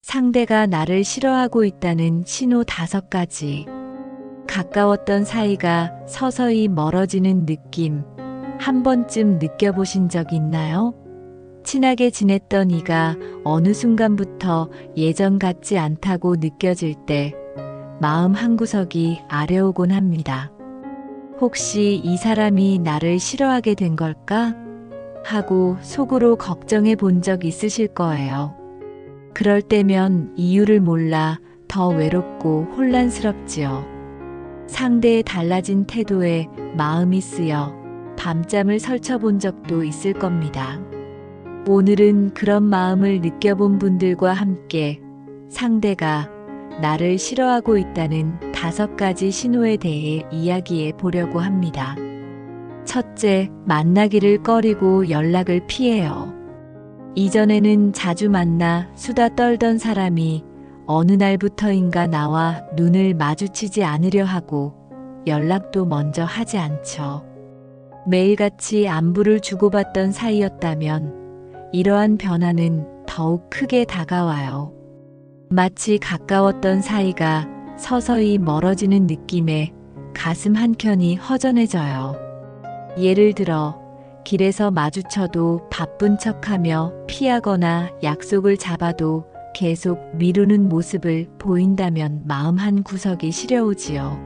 상대가 나를 싫어하고 있다는 신호 5가지. 가까웠던 사이가 서서히 멀어지는 느낌. 한 번쯤 느껴보신 적 있나요? 친하게 지냈던 이가 어느 순간부터 예전 같지 않다고 느껴질 때 마음 한구석이 아려오곤 합니다. 혹시 이 사람이 나를 싫어하게 된 걸까? 하고 속으로 걱정해 본 적 있으실 거예요. 그럴 때면 이유를 몰라 더 외롭고 혼란스럽지요. 상대의 달라진 태도에 마음이 쓰여 밤잠을 설쳐본 적도 있을 겁니다. 오늘은 그런 마음을 느껴본 분들과 함께 상대가 나를 싫어하고 있다는 5가지 신호에 대해 이야기해 보려고 합니다. 첫째, 만나기를 꺼리고 연락을 피해요. 이전에는 자주 만나 수다 떨던 사람이 어느 날부터인가 나와 눈을 마주치지 않으려 하고 연락도 먼저 하지 않죠. 매일같이 안부를 주고받던 사이였다면 이러한 변화는 더욱 크게 다가와요. 마치 가까웠던 사이가 서서히 멀어지는 느낌에 가슴 한켠이 허전해져요. 예를 들어 길에서 마주쳐도 바쁜 척하며 피하거나 약속을 잡아도 계속 미루는 모습을 보인다면 마음 한 구석이 시려오지요.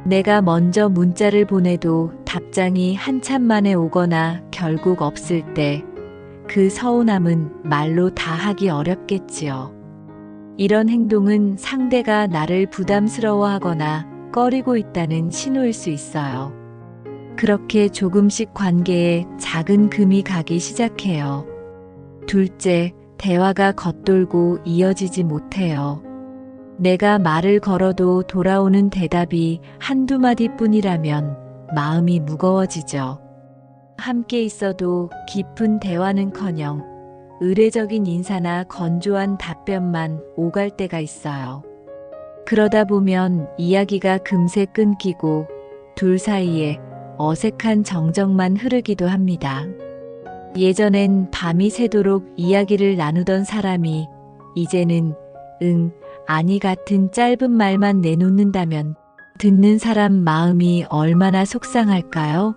내가 먼저 문자를 보내도 답장이 한참 만에 오거나 결국 없을 때 그 서운함은 말로 다 하기 어렵겠지요. 이런 행동은 상대가 나를 부담스러워하거나 꺼리고 있다는 신호일 수 있어요. 그렇게 조금씩 관계에 작은 금이 가기 시작해요. 둘째, 대화가 겉돌고 이어지지 못해요. 내가 말을 걸어도 돌아오는 대답이 한두 마디뿐이라면 마음이 무거워지죠. 함께 있어도 깊은 대화는커녕 의례적인 인사나 건조한 답변만 오갈 때가 있어요. 그러다 보면 이야기가 금세 끊기고 둘 사이에 어색한 정적만 흐르기도 합니다. 예전엔 밤이 새도록 이야기를 나누던 사람이 이제는 응, 아니 같은 짧은 말만 내놓는다면 듣는 사람 마음이 얼마나 속상할까요?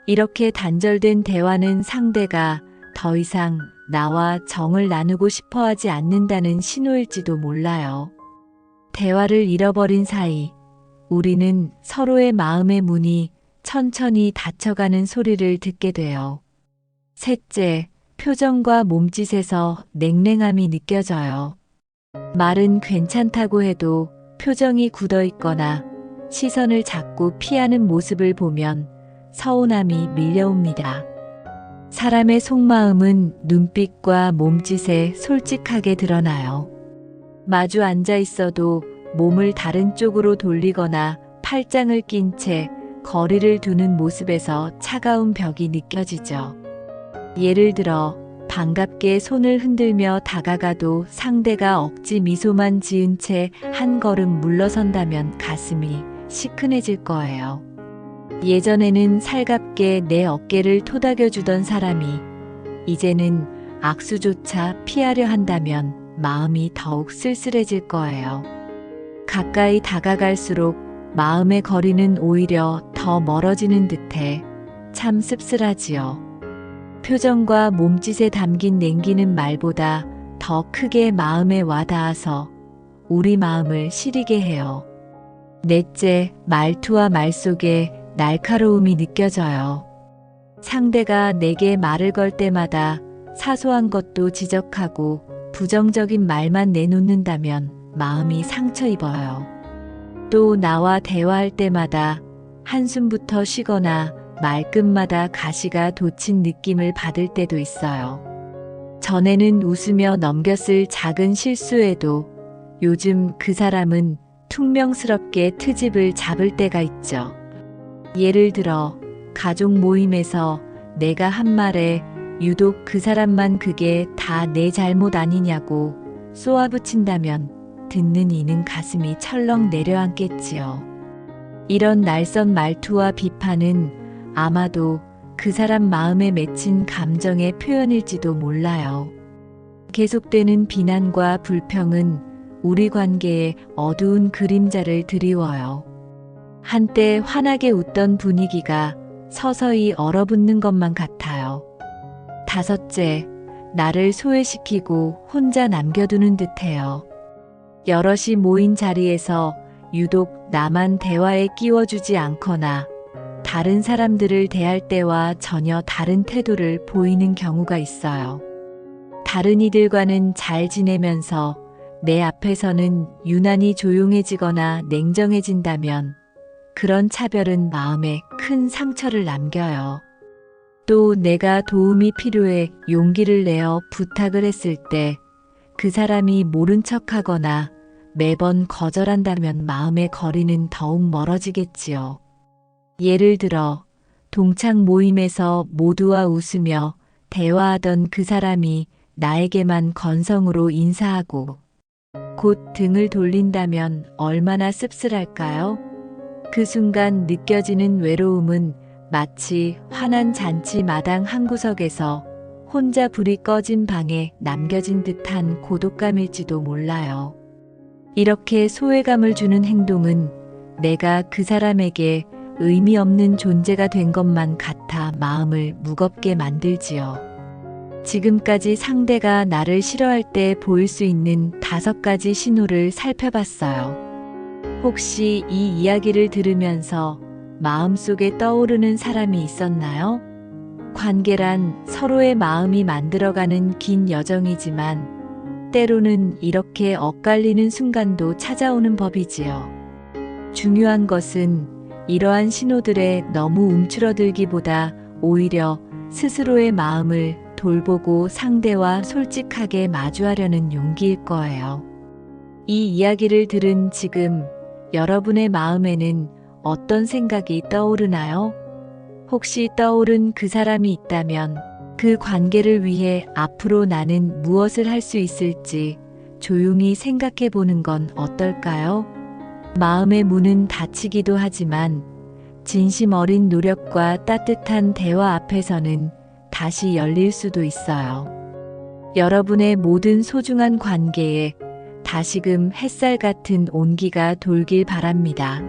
이렇게 단절된 대화는 상대가 더 이상 나와 정을 나누고 싶어 하지 않는다는 신호일지도 몰라요. 대화를 잃어버린 사이, 우리는 서로의 마음의 문이 천천히 닫혀가는 소리를 듣게 돼요. 셋째, 표정과 몸짓에서 냉랭함이 느껴져요. 말은 괜찮다고 해도 표정이 굳어 있거나 시선을 자꾸 피하는 모습을 보면 서운함이 밀려옵니다. 사람의 속마음은 눈빛과 몸짓에 솔직하게 드러나요. 마주 앉아 있어도 몸을 다른 쪽으로 돌리거나 팔짱을 낀 채 거리를 두는 모습에서 차가운 벽이 느껴지죠. 예를 들어 반갑게 손을 흔들며 다가가도 상대가 억지 미소만 지은 채 한 걸음 물러선다면 가슴이 시큰해질 거예요. 예전에는 살갑게 내 어깨를 토닥여주던 사람이 이제는 악수조차 피하려 한다면 마음이 더욱 쓸쓸해질 거예요. 가까이 다가갈수록 마음의 거리는 오히려 더 멀어지는 듯해 참 씁쓸하지요. 표정과 몸짓에 담긴 냉기는 말보다 더 크게 마음에 와닿아서 우리 마음을 시리게 해요. 넷째, 말투와 말 속에 날카로움이 느껴져요. 상대가 내게 말을 걸 때마다 사소한 것도 지적하고 부정적인 말만 내놓는다면 마음이 상처 입어요. 또 나와 대화할 때마다 한숨부터 쉬거나 말끝마다 가시가 돋친 느낌을 받을 때도 있어요. 전에는 웃으며 넘겼을 작은 실수에도 요즘 그 사람은 퉁명스럽게 트집을 잡을 때가 있죠. 예를 들어 가족 모임에서 내가 한 말에 유독 그 사람만 그게 다 내 잘못 아니냐고 쏘아붙인다면 듣는 이는 가슴이 철렁 내려앉겠지요. 이런 날선 말투와 비판은 아마도 그 사람 마음에 맺힌 감정의 표현일지도 몰라요. 계속되는 비난과 불평은 우리 관계에 어두운 그림자를 드리워요. 한때 환하게 웃던 분위기가 서서히 얼어붙는 것만 같아요. 다섯째, 나를 소외시키고 혼자 남겨두는 듯해요. 여럿이 모인 자리에서 유독 나만 대화에 끼워주지 않거나 다른 사람들을 대할 때와 전혀 다른 태도를 보이는 경우가 있어요. 다른 이들과는 잘 지내면서 내 앞에서는 유난히 조용해지거나 냉정해진다면 그런 차별은 마음에 큰 상처를 남겨요. 또 내가 도움이 필요해 용기를 내어 부탁을 했을 때 그 사람이 모른 척하거나 매번 거절한다면 마음의 거리는 더욱 멀어지겠지요. 예를 들어 동창 모임에서 모두와 웃으며 대화하던 그 사람이 나에게만 건성으로 인사하고 곧 등을 돌린다면 얼마나 씁쓸할까요? 그 순간 느껴지는 외로움은 마치 환한 잔치 마당 한 구석에서 혼자 불이 꺼진 방에 남겨진 듯한 고독감일지도 몰라요. 이렇게 소외감을 주는 행동은 내가 그 사람에게 의미 없는 존재가 된 것만 같아 마음을 무겁게 만들지요. 지금까지 상대가 나를 싫어할 때 보일 수 있는 5가지 신호를 살펴봤어요. 혹시 이 이야기를 들으면서 마음속에 떠오르는 사람이 있었나요? 관계란 서로의 마음이 만들어가는 긴 여정이지만 때로는 이렇게 엇갈리는 순간도 찾아오는 법이지요. 중요한 것은 이러한 신호들에 너무 움츠러들기보다 오히려 스스로의 마음을 돌보고 상대와 솔직하게 마주하려는 용기일 거예요. 이 이야기를 들은 지금 여러분의 마음에는 어떤 생각이 떠오르나요? 혹시 떠오른 그 사람이 있다면 그 관계를 위해 앞으로 나는 무엇을 할 수 있을지 조용히 생각해 보는 건 어떨까요? 마음의 문은 닫히기도 하지만 진심 어린 노력과 따뜻한 대화 앞에서는 다시 열릴 수도 있어요. 여러분의 모든 소중한 관계에 다시금 햇살 같은 온기가 돌길 바랍니다.